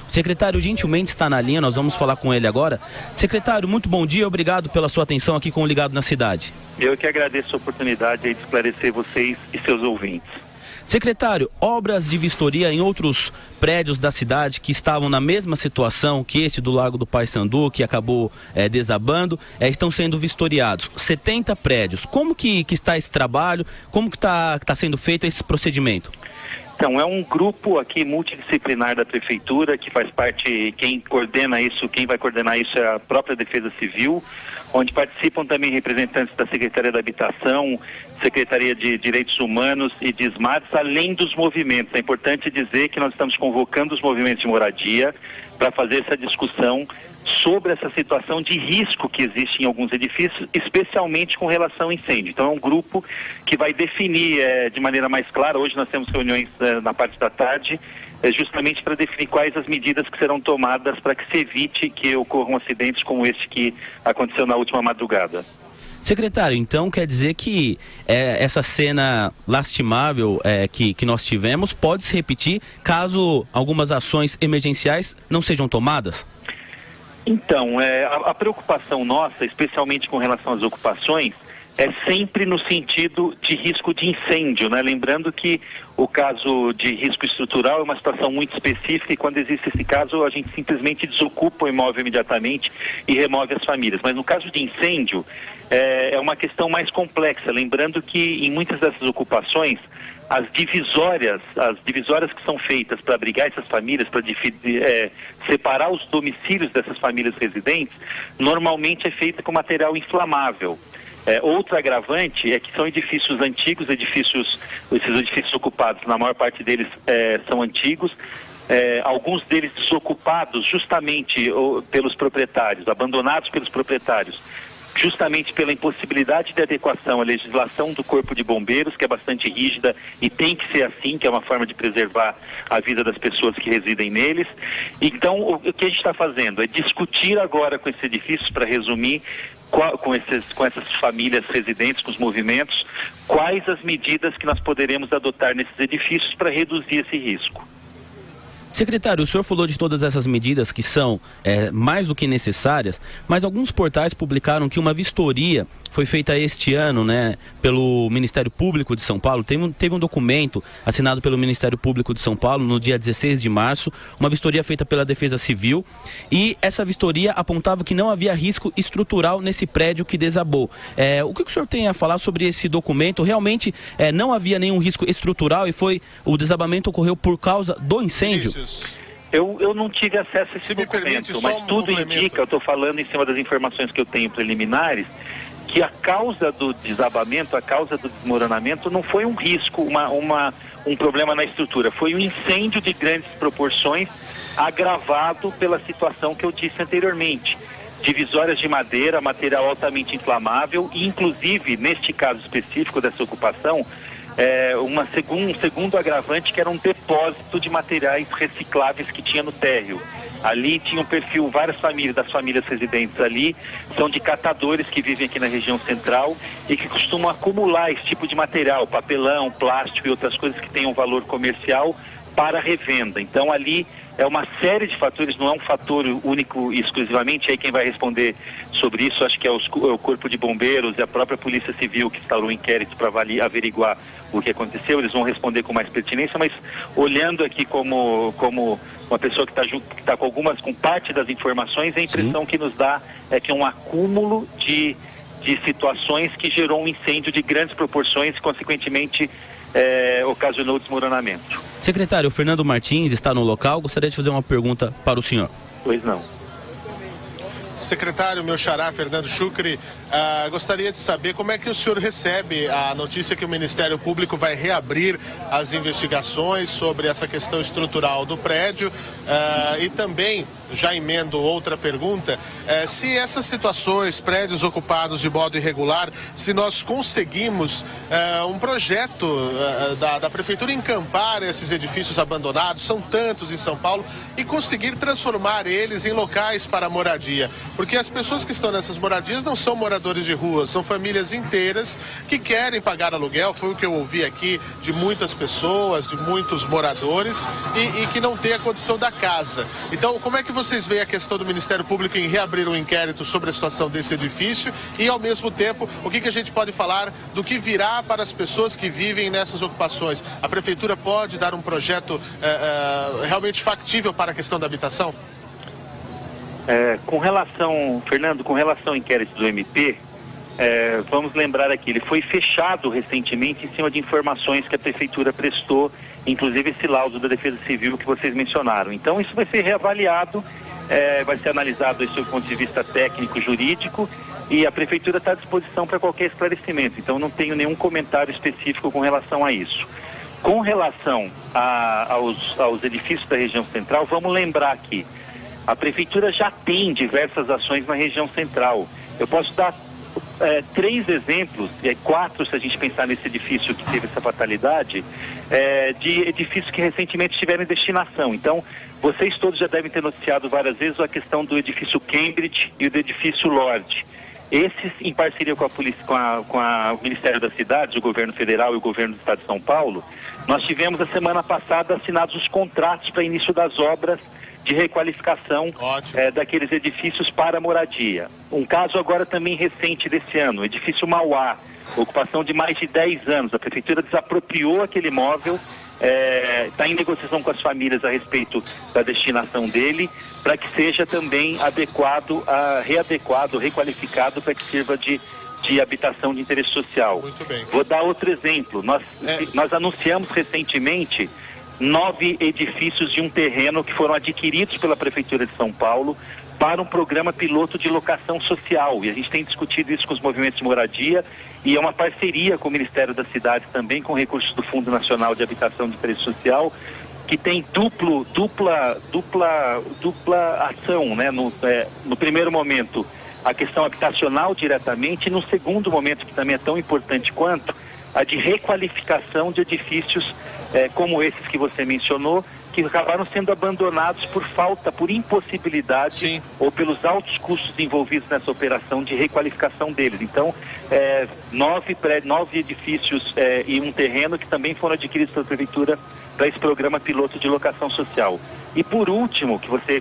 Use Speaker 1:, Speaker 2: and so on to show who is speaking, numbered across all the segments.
Speaker 1: O secretário gentilmente está na linha, nós vamos falar com ele agora. Secretário, muito bom dia, obrigado pela sua atenção aqui com o Ligado na Cidade.
Speaker 2: Eu que agradeço a oportunidade de esclarecer vocês e seus ouvintes.
Speaker 1: Secretário, obras de vistoria em outros prédios da cidade que estavam na mesma situação que este do Lago do Paissandu, que acabou desabando, estão sendo vistoriados. 70 prédios. Como que está esse trabalho? Como que está sendo feito esse procedimento?
Speaker 2: Então, é um grupo aqui multidisciplinar da Prefeitura, que faz parte, quem vai coordenar isso é a própria Defesa Civil, onde participam também representantes da Secretaria da Habitação, Secretaria de Direitos Humanos e de SMARTS, além dos movimentos. É importante dizer que nós estamos convocando os movimentos de moradia para fazer essa discussão sobre essa situação de risco que existe em alguns edifícios, especialmente com relação ao incêndio. Então é um grupo que vai definir de maneira mais clara. Hoje nós temos reuniões na parte da tarde, justamente para definir quais as medidas que serão tomadas para que se evite que ocorram acidentes como este que aconteceu na última madrugada.
Speaker 1: Secretário, então quer dizer que essa cena lastimável que nós tivemos pode se repetir caso algumas ações emergenciais não sejam tomadas?
Speaker 2: Então, a preocupação nossa, especialmente com relação às ocupações, é sempre no sentido de risco de incêndio, né? Lembrando que o caso de risco estrutural é uma situação muito específica e quando existe esse caso a gente simplesmente desocupa o imóvel imediatamente e remove as famílias. Mas no caso de incêndio é uma questão mais complexa, lembrando que em muitas dessas ocupações as divisórias que são feitas para abrigar essas famílias, para separar os domicílios dessas famílias residentes, normalmente é feita com material inflamável. Outro agravante é que são edifícios antigos, esses edifícios ocupados, na maior parte deles são antigos, alguns deles desocupados justamente pelos proprietários, abandonados pelos proprietários, justamente pela impossibilidade de adequação à legislação do Corpo de Bombeiros, que é bastante rígida e tem que ser assim, que é uma forma de preservar a vida das pessoas que residem neles. Então, o que a gente está fazendo é discutir agora com esses edifícios, para resumir, com essas famílias residentes, com os movimentos, quais as medidas que nós poderemos adotar nesses edifícios para reduzir esse risco.
Speaker 1: Secretário, o senhor falou de todas essas medidas que são mais do que necessárias, mas alguns portais publicaram que uma vistoria foi feita este ano, né, pelo Ministério Público de São Paulo. Teve um documento assinado pelo Ministério Público de São Paulo no dia 16 de março, uma vistoria feita pela Defesa Civil, e essa vistoria apontava que não havia risco estrutural nesse prédio que desabou. O que o senhor tem a falar sobre esse documento? Realmente não havia nenhum risco estrutural e o desabamento ocorreu por causa do incêndio?
Speaker 2: Eu não tive acesso a esse documento, mas tudo indica, eu estou falando em cima das informações que eu tenho preliminares, que a causa do desabamento, a causa do desmoronamento não foi um risco, um problema na estrutura, foi um incêndio de grandes proporções agravado pela situação que eu disse anteriormente. Divisórias de madeira, material altamente inflamável e inclusive, neste caso específico dessa ocupação, um segundo agravante que era um depósito de materiais recicláveis que tinha no térreo. Ali tinha um perfil, várias famílias, das famílias residentes ali, são de catadores que vivem aqui na região central e que costumam acumular esse tipo de material, papelão, plástico e outras coisas que tenham valor comercial para revenda. Então ali é uma série de fatores, não é um fator único e exclusivamente. Aí quem vai responder sobre isso, acho que é o Corpo de Bombeiros e a própria Polícia Civil, que instaurou um inquérito para averiguar o que aconteceu. Eles vão responder com mais pertinência, mas olhando aqui como uma pessoa que está com parte das informações, a impressão que nos dá é que é um acúmulo de situações que gerou um incêndio de grandes proporções e, consequentemente, ocasionou o desmoronamento.
Speaker 1: Secretário, o Fernando Martins está no local. Gostaria de fazer uma pergunta para o senhor.
Speaker 2: Pois não.
Speaker 3: Secretário, meu xará, Fernando Chucri, gostaria de saber como é que o senhor recebe a notícia que o Ministério Público vai reabrir as investigações sobre essa questão estrutural do prédio e também já emendo outra pergunta, se essas situações, prédios ocupados de modo irregular, se nós conseguimos um projeto da Prefeitura encampar esses edifícios abandonados, são tantos em São Paulo, e conseguir transformar eles em locais para moradia. Porque as pessoas que estão nessas moradias não são moradores de rua, são famílias inteiras que querem pagar aluguel, foi o que eu ouvi aqui de muitas pessoas, de muitos moradores, e que não tem a condição da casa. Então, como é que vocês veem a questão do Ministério Público em reabrir um inquérito sobre a situação desse edifício e, ao mesmo tempo, o que a gente pode falar do que virá para as pessoas que vivem nessas ocupações? A Prefeitura pode dar um projeto realmente factível para a questão da habitação?
Speaker 2: Com relação, Fernando, com relação ao inquérito do MP, vamos lembrar aqui, ele foi fechado recentemente em cima de informações que a Prefeitura prestou, inclusive esse laudo da Defesa Civil que vocês mencionaram. Então isso vai ser reavaliado, vai ser analisado sob o ponto de vista técnico, jurídico, e a Prefeitura está à disposição para qualquer esclarecimento. Então não tenho nenhum comentário específico com relação a isso. Com relação aos edifícios da região central, vamos lembrar que a Prefeitura já tem diversas ações na região central. Eu posso dar 3 exemplos, 4 se a gente pensar nesse edifício que teve essa fatalidade, de edifícios que recentemente estiveram em destinação. Então, vocês todos já devem ter noticiado várias vezes a questão do edifício Cambridge e do edifício Lorde. Esses, em parceria com a polícia, com o Ministério das Cidades, o Governo Federal e o Governo do Estado de São Paulo, nós tivemos a semana passada assinados os contratos para início das obras de requalificação daqueles edifícios para moradia. Um caso agora também recente desse ano, o edifício Mauá, ocupação de mais de 10 anos. A Prefeitura desapropriou aquele imóvel, está em negociação com as famílias a respeito da destinação dele, para que seja também readequado, requalificado para que sirva de habitação de interesse social.
Speaker 3: Muito bem.
Speaker 2: Vou dar outro exemplo. Nós anunciamos recentemente 9 edifícios de um terreno que foram adquiridos pela Prefeitura de São Paulo para um programa piloto de locação social. E a gente tem discutido isso com os movimentos de moradia e é uma parceria com o Ministério das Cidades também, com recursos do Fundo Nacional de Habitação de Interesse Social, que tem dupla ação, né? No primeiro momento, a questão habitacional diretamente, e no segundo momento, que também é tão importante quanto, a de requalificação de edifícios como esses que você mencionou, que acabaram sendo abandonados por impossibilidade
Speaker 3: Sim.
Speaker 2: ou pelos altos custos envolvidos nessa operação de requalificação deles. Então, 9 edifícios e um terreno que também foram adquiridos pela Prefeitura para esse programa piloto de locação social. E por último, que você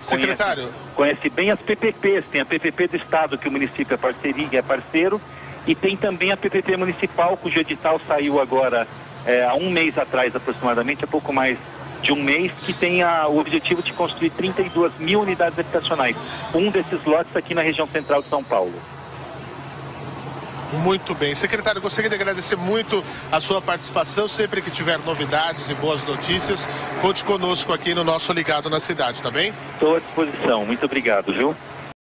Speaker 2: conhece bem, as PPPs. Tem a PPP do Estado, que o município é parceiro, e tem também a PPP municipal, cujo edital saiu agora há um mês atrás aproximadamente, há pouco mais de um mês, que tem o objetivo de construir 32 mil unidades habitacionais. Um desses lotes aqui na região central de São Paulo.
Speaker 3: Muito bem. Secretário, gostaria de agradecer muito a sua participação. Sempre que tiver novidades e boas notícias, conte conosco aqui no nosso Ligado na Cidade, tá bem?
Speaker 2: Estou à disposição. Muito obrigado, viu?